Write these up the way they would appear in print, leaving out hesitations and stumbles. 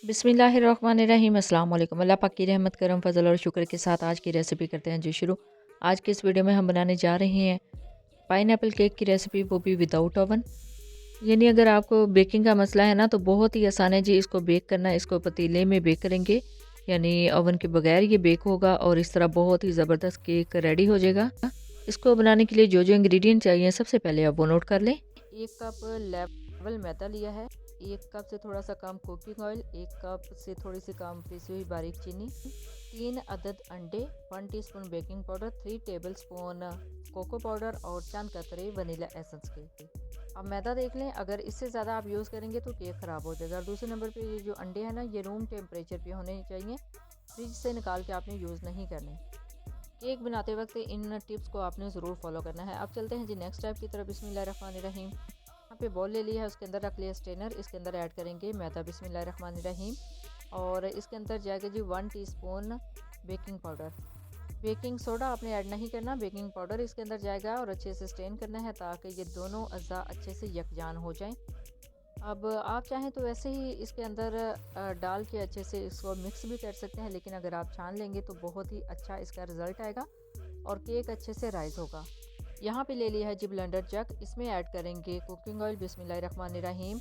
बिस्मिल्लाहिर्रहमानिर्रहीम अस्सलाम वालेकुम। अल्लाह पाक की रहमत करम फजल और शुक्र के साथ आज की रेसिपी करते हैं जी शुरू। आज के इस वीडियो में हम बनाने जा रहे हैं पाइनएप्पल केक की रेसिपी, वो भी विदाउट ओवन। यानी अगर आपको बेकिंग का मसला है ना तो बहुत ही आसान है जी इसको बेक करना। इसको पतीले में बेक करेंगे, यानी ओवन के बगैर ये बेक होगा और इस तरह बहुत ही ज़बरदस्त केक रेडी हो जाएगा। इसको बनाने के लिए जो जो इंग्रेडिएंट चाहिए सबसे पहले आप वो नोट कर लें। 1 कप लेवल मैदा लिया है, 1 कप से थोड़ा सा कम कुकिंग ऑयल, 1 कप से थोड़ी सी कम पिसी हुई बारीक चीनी, 3 अदद अंडे, 1 teaspoon baking powder, 3 tablespoon cocoa powder और चंद कतरे वनीला एसेंस के। अब मैदा देख लें, अगर इससे ज़्यादा आप यूज़ करेंगे तो केक ख़राब हो जाएगा। और दूसरे नंबर पे ये जो अंडे हैं ना, ये रूम टेम्परेचर पे होने चाहिए, फ्रिज से निकाल के आपने यूज़ नहीं करने। केक बनाते वक्त इन टिप्स को आपने ज़रूर फॉलो करना है। अब चलते हैं जी नेक्स्ट स्टेप की तरफ। बिस्मिल्लाहिर्रहमानिर्रहीम। यहाँ पे बॉल ले लिया है, उसके अंदर रख लिया स्ट्रेनर, इसके अंदर ऐड करेंगे मैदा। बिस्मिल्लाहिर्रहमानिर्रहीम। और इसके अंदर जाएगा जी 1 teaspoon baking powder. Baking soda आपने ऐड नहीं करना, बेकिंग पाउडर इसके अंदर जाएगा और अच्छे से स्ट्रेन करना है ताकि ये दोनों अज़ा अच्छे से यकजान हो जाएं। अब आप चाहें तो वैसे ही इसके अंदर डाल के अच्छे से इसको मिक्स भी कर सकते हैं, लेकिन अगर आप छान लेंगे तो बहुत ही अच्छा इसका रिज़ल्ट आएगा और केक अच्छे से राइज होगा। यहाँ पे ले लिया है जी ब्लेंडर जग, इसमें ऐड करेंगे कुकिंग ऑयल। बिस्मिल्लाहिर्रहमानिर्रहीम।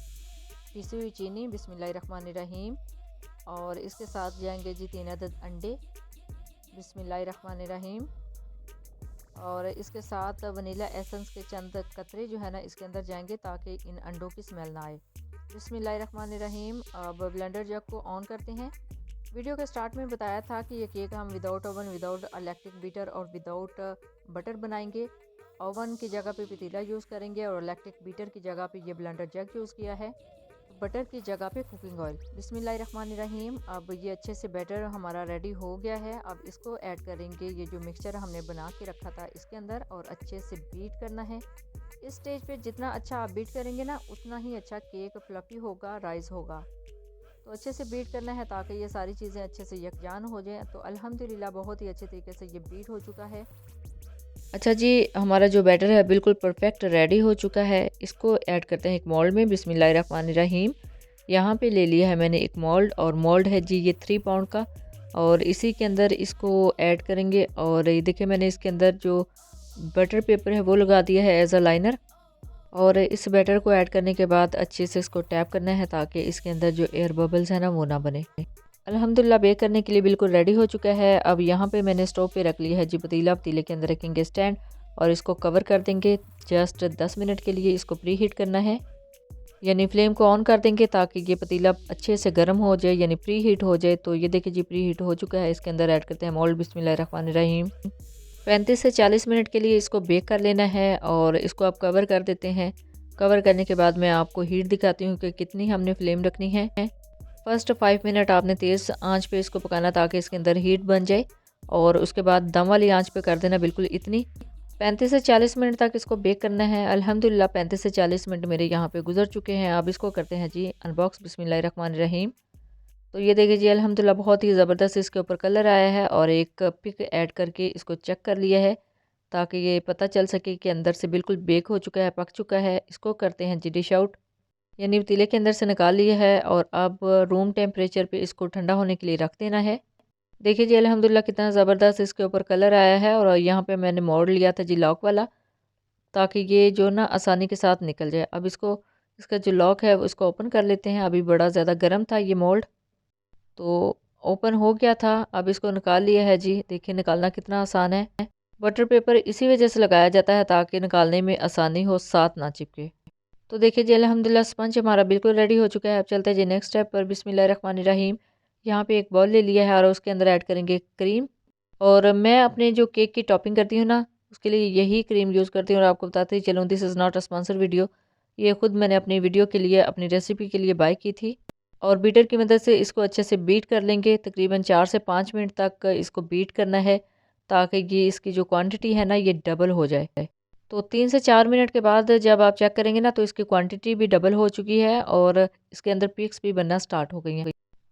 पिसी हुई चीनी। बिस्मिल्लाहिर्रहमानिर्रहीम। और इसके साथ जाएंगे जी 3 अदद अंडे। बिस्मिल्लाहिर्रहमानिर्रहीम। और इसके साथ वनीला एसेंस के चंद कतरे जो है ना इसके अंदर जाएंगे ताकि इन अंडों की स्मेल ना आए। बिस्मिल्लाहिर्रहमानिर्रहीम। अब ब्लेंडर जग को ऑन करते हैं। वीडियो के स्टार्ट में बताया था कि ये केक हम without oven, without electric beater और विदाउट बटर बनाएंगे। ओवन की जगह पे पतीला यूज़ करेंगे और इलेक्ट्रिक बीटर की जगह पे ये ब्लेंडर जग यूज़ किया है। बटर की जगह पे कुकिंग ऑयल। बिस्मिल्लाहिर्रहमानिर्रहीम। अब ये अच्छे से बैटर हमारा रेडी हो गया है। अब इसको ऐड करेंगे, ये जो मिक्सचर हमने बना के रखा था इसके अंदर, और अच्छे से बीट करना है। इस स्टेज पे जितना अच्छा आप बीट करेंगे ना उतना ही अच्छा केक फ्लफी होगा, राइज होगा। तो अच्छे से बीट करना है ताकि ये सारी चीज़ें अच्छे से यकजान हो जाएं। तो अल्हम्दुलिल्लाह बहुत ही अच्छे तरीके से ये बीट हो चुका है। अच्छा जी, हमारा जो बैटर है बिल्कुल परफेक्ट रेडी हो चुका है। इसको ऐड करते हैं एक मोल्ड में। बिस्मिल्लाहिर्रहमानिर्रहीम। यहाँ पे ले लिया है मैंने एक मोल्ड, और मोल्ड है जी ये 3 पाउंड का, और इसी के अंदर इसको ऐड करेंगे। और ये देखिए मैंने इसके अंदर जो बटर पेपर है वो लगा दिया है एज अ लाइनर। और इस बैटर को ऐड करने के बाद अच्छे से इसको टैप करना है ताकि इसके अंदर जो एयर बबल्स है ना वो ना बने। अल्हम्दुलिल्लाह बेक करने के लिए बिल्कुल रेडी हो चुका है। अब यहाँ पे मैंने स्टोव पे रख लिया है जी पतीला। पतीले के अंदर रखेंगे स्टैंड और इसको कवर कर देंगे। जस्ट 10 मिनट के लिए इसको प्री हीट करना है, यानी फ्लेम को ऑन कर देंगे ताकि ये पतीला अच्छे से गर्म हो जाए, यानी प्री हीट हो जाए। तो ये देखिए जी प्री हीट हो चुका है। इसके अंदर ऐड करते हैं मोल्ड। बिस्मिल्लाहिर्रहमानिर्रहीम। 35 से 40 मिनट के लिए इसको बेक कर लेना है और इसको आप कवर कर देते हैं। कवर करने के बाद मैं आपको हीट दिखाती हूँ कि कितनी हमने फ्लेम रखनी है। फर्स्ट 5 मिनट आपने तेज़ आंच पे इसको पकाना ताकि इसके अंदर हीट बन जाए, और उसके बाद दम वाली आंच पे कर देना बिल्कुल इतनी। 35 से 40 मिनट तक इसको बेक करना है। अल्हम्दुलिल्लाह 35 से 40 मिनट मेरे यहाँ पे गुजर चुके हैं। अब इसको करते हैं जी अनबॉक्स। बिस्मिल्लाहिर्रहमानिर्रहीम। तो ये देखिए जी अल्हम्दुलिल्लाह बहुत ही ज़बरदस्त इसके ऊपर कलर आया है, और एक पिक ऐड करके इसको चेक कर लिया है ताकि ये पता चल सके कि अंदर से बिल्कुल बेक हो चुका है, पक चुका है। इसको करते हैं जी डिश आउट, यानी पतीले के अंदर से निकाल लिया है और अब रूम टेम्परेचर पे इसको ठंडा होने के लिए रख देना है। देखिए जी अल्हम्दुलिल्लाह कितना ज़बरदस्त इसके ऊपर कलर आया है। और यहाँ पे मैंने मोड़ लिया था जी लॉक वाला, ताकि ये जो ना आसानी के साथ निकल जाए। अब इसको, इसका जो लॉक है उसको ओपन कर लेते हैं। अभी बड़ा ज़्यादा गर्म था ये मोल्ड, तो ओपन हो गया था। अब इसको निकाल लिया है जी। देखिए निकालना कितना आसान है। बटर पेपर इसी वजह से लगाया जाता है ताकि निकालने में आसानी हो, साथ ना चिपके। तो देखिए जी अल्हम्दुलिल्लाह स्पंज हमारा बिल्कुल रेडी हो चुका है। अब चलते हैं जी नेक्स्ट स्टेप पर। बिस्मिल्लाहिर्रहमानिर्रहीम। यहाँ पे एक बॉल ले लिया है और उसके अंदर ऐड करेंगे क्रीम। और मैं अपने जो केक की टॉपिंग करती हूँ ना उसके लिए यही क्रीम यूज़ करती हूँ, और आपको बताते ही चलूँ this is not a sponsor video. ये खुद मैंने अपनी वीडियो के लिए, अपनी रेसिपी के लिए बाय की थी। और बीटर की मदद से इसको अच्छे से बीट कर लेंगे। तकरीबन 4 से 5 मिनट तक इसको बीट करना है ताकि ये इसकी जो क्वांटिटी है ना ये डबल हो जाए। तो 3 से 4 मिनट के बाद जब आप चेक करेंगे ना तो इसकी क्वांटिटी भी डबल हो चुकी है और इसके अंदर पीक्स भी बनना स्टार्ट हो गई हैं।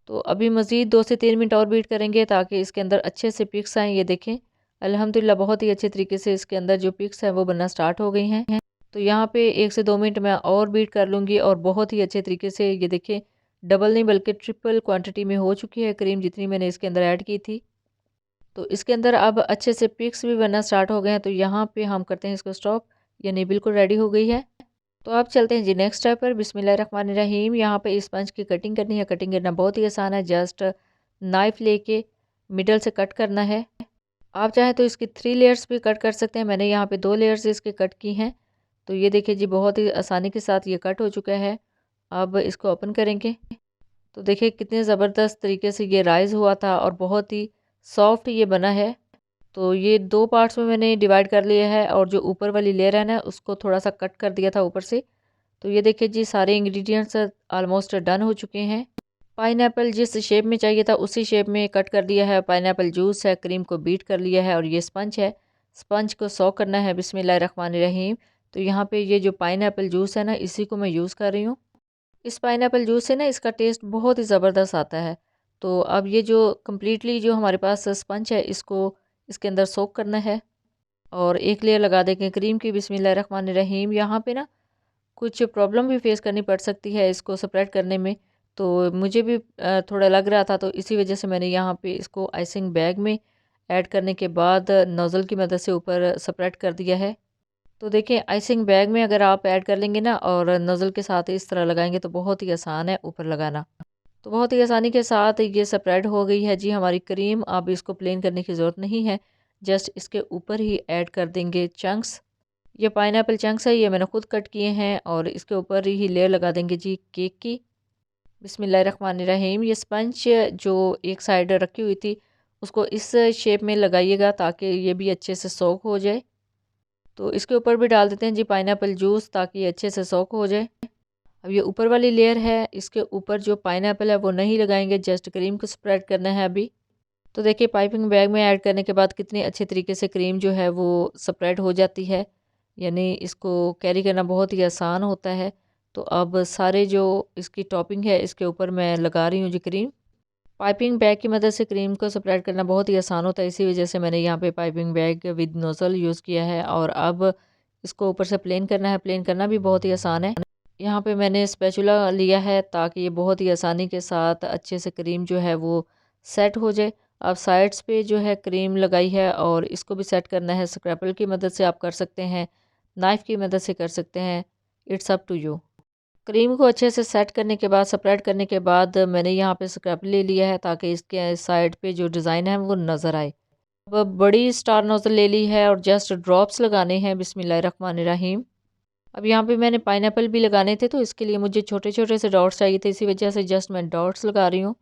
तो अभी मज़ीद 2 से 3 मिनट और बीट करेंगे ताकि इसके अंदर अच्छे से पीक्स आएँ। ये देखें अल्हम्दुलिल्लाह बहुत ही अच्छे तरीके से इसके अंदर जो पीक्स हैं वो बनना स्टार्ट हो गई हैं। तो यहाँ पे 1 से 2 मिनट मैं और बीट कर लूँगी और बहुत ही अच्छे तरीके से ये देखें डबल नहीं बल्कि ट्रिपल क्वांटिटी में हो चुकी है क्रीम, जितनी मैंने इसके अंदर ऐड की थी। तो इसके अंदर अब अच्छे से पिक्स भी बनना स्टार्ट हो गए हैं, तो यहाँ पे हम करते हैं इसको स्टॉप, यानी बिल्कुल रेडी हो गई है। तो अब चलते हैं जी नेक्स्ट स्टेप पर। बिस्मिल्लाहिर्रहमानिर्रहीम। यहाँ पे स्पंज की कटिंग करनी है। कटिंग करना बहुत ही आसान है, जस्ट नाइफ़ लेके मिडल से कट करना है। आप चाहें तो इसकी 3 लेयर्स भी कट कर सकते हैं, मैंने यहाँ पे 2 लेयर्स इसके कट की हैं। तो ये देखिए जी, बहुत ही आसानी के साथ ये कट हो चुका है। अब इसको ओपन करेंगे तो देखिए कितने ज़बरदस्त तरीके से ये राइज़ हुआ था और बहुत ही सॉफ्ट ये बना है। तो ये 2 पार्ट्स में मैंने डिवाइड कर लिया है और जो ऊपर वाली लेयर है ना, उसको थोड़ा-सा कट कर दिया था ऊपर से। तो ये देखिए जी, सारे इंग्रेडिएंट्स ऑलमोस्ट डन हो चुके हैं। पाइनएप्पल जिस शेप में चाहिए था उसी शेप में कट कर दिया है। पाइनएप्पल जूस है, क्रीम को बीट कर लिया है और ये स्पंज है। स्पंज को सॉक करना है। बिस्मिल्लाहिर्रहमानिर्रहीम। तो यहाँ पे ये जो पाइनएप्पल जूस है ना, इसी को मैं यूज़ कर रही हूँ। इस पाइनएप्पल जूस से ना इसका टेस्ट बहुत ही ज़बरदस्त आता है। तो अब ये जो कंप्लीटली जो हमारे पास स्पंज है, इसको इसके अंदर सोक करना है और एक लेयर लगा देंगे क्रीम की। बिस्मिल्लाहिर्रहमानिर्रहीम। यहाँ पे ना कुछ प्रॉब्लम भी फेस करनी पड़ सकती है इसको स्प्रेड करने में, तो मुझे भी थोड़ा लग रहा था, तो इसी वजह से मैंने यहाँ पे इसको आइसिंग बैग में ऐड करने के बाद नोज़ल की मदद से ऊपर स्प्रेड कर दिया है। तो देखिए, आइसिंग बैग में अगर आप ऐड कर लेंगे ना और नोज़ल के साथ इस तरह लगाएंगे तो बहुत ही आसान है ऊपर लगाना। तो बहुत ही आसानी के साथ ये स्प्रेड हो गई है जी हमारी क्रीम। अब इसको प्लेन करने की ज़रूरत नहीं है, जस्ट इसके ऊपर ही ऐड कर देंगे चंक्स। ये पाइनएप्पल चंक्स है, ये मैंने खुद कट किए हैं और इसके ऊपर ही लेयर लगा देंगे जी केक की। बिस्मिल्लाहिर्रहमानिर्रहीम। ये स्पंज जो एक साइड रखी हुई थी, उसको इस शेप में लगाइएगा ताकि ये भी अच्छे से सोक हो जाए। तो इसके ऊपर भी डाल देते हैं जी पाइनएप्पल जूस, ताकि ये अच्छे से सोक हो जाए। अब ये ऊपर वाली लेयर है, इसके ऊपर जो पाइनएप्पल है वो नहीं लगाएंगे, जस्ट क्रीम को स्प्रेड करना है अभी। तो देखिए, पाइपिंग बैग में ऐड करने के बाद कितने अच्छे तरीके से क्रीम जो है वो स्प्रेड हो जाती है, यानी इसको कैरी करना बहुत ही आसान होता है। तो अब सारे जो इसकी टॉपिंग है इसके ऊपर मैं लगा रही हूँ जी क्रीम। पाइपिंग बैग की मदद से क्रीम को स्प्रेड करना बहुत ही आसान होता है, इसी वजह से मैंने यहाँ पे piping bag with nozzle use किया है। और अब इसको ऊपर से प्लेन करना है। प्लेन करना भी बहुत ही आसान है। यहाँ पे मैंने स्पैचुला लिया है ताकि ये बहुत ही आसानी के साथ अच्छे से क्रीम जो है वो सेट हो जाए। अब साइड्स पे जो है क्रीम लगाई है और इसको भी सेट करना है। स्क्रैपल की मदद से आप कर सकते हैं, नाइफ़ की मदद से कर सकते हैं, it's up to you. Cream को अच्छे से सेट करने के बाद, स्प्रेड करने के बाद, मैंने यहाँ पे स्क्रैपल ले लिया है ताकि इसके साइड पे जो डिज़ाइन है वो नज़र आए। अब बड़ी स्टार नोज़ल ले ली है और जस्ट ड्रॉप्स लगाने हैं। बिस्मिल्लाहिर्रहमानिर्रहीम। अब यहाँ पे मैंने पाइनएप्पल भी लगाने थे, तो इसके लिए मुझे छोटे-छोटे से डॉट्स चाहिए थे, इसी वजह से जस्ट मैं डॉट्स लगा रही हूँ।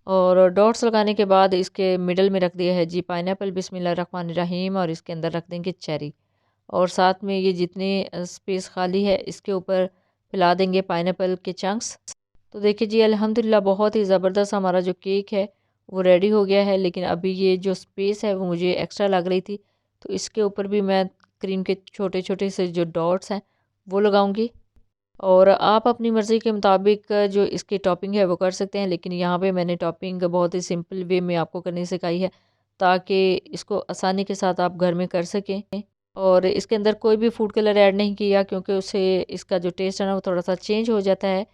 और डॉट्स लगाने के बाद इसके मिडल में रख दिया है जी पाइनएप्पल। बिस्मिल्लाहिर्रहमानिर्रहीम। और इसके अंदर रख देंगे चेरी और साथ में ये जितने स्पेस खाली है इसके ऊपर फैला देंगे पाइनएप्पल के चंक्स। तो देखिए जी, अल्हम्दुलिल्लाह बहुत ही ज़बरदस्त हमारा जो केक है वो रेडी हो गया है। लेकिन अभी ये जो स्पेस है वो मुझे एक्स्ट्रा लग रही थी, तो इसके ऊपर भी मैं क्रीम के छोटे-छोटे से जो डॉट्स हैं वो लगाऊंगी। और आप अपनी मर्ज़ी के मुताबिक जो इसकी टॉपिंग है वो कर सकते हैं, लेकिन यहाँ पे मैंने टॉपिंग बहुत ही सिंपल वे में आपको करनी सिखाई है ताकि इसको आसानी के साथ आप घर में कर सकें। और इसके अंदर कोई भी फूड कलर ऐड नहीं किया, क्योंकि उससे इसका जो टेस्ट है ना वो थोड़ा सा चेंज हो जाता है।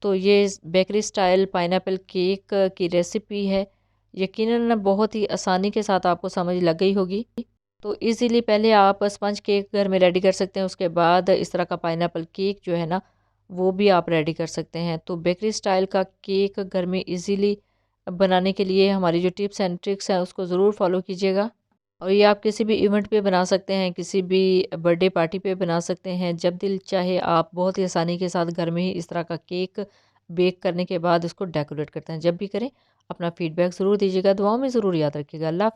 तो ये बेकरी स्टाइल पाइनएप्पल केक की रेसिपी है, यकीनन बहुत ही आसानी के साथ आपको समझ लग गई होगी। तो इजीली पहले आप स्पंज केक घर में रेडी कर सकते हैं, उसके बाद इस तरह का पाइनएप्पल केक जो है ना वो भी आप रेडी कर सकते हैं। तो बेकरी स्टाइल का केक घर में इजीली बनाने के लिए हमारी जो टिप्स एंड ट्रिक्स हैं उसको ज़रूर फॉलो कीजिएगा। और ये आप किसी भी इवेंट पे बना सकते हैं, किसी भी बर्थडे पार्टी पे बना सकते हैं, जब दिल चाहे आप बहुत ही आसानी के साथ घर में ही इस तरह का केक बेक करने के बाद उसको डेकोरेट करते हैं। जब भी करें अपना फीडबैक ज़रूर दीजिएगा, दुआओं में ज़रूर याद रखिएगा। अल्लाह हाफ़िज़।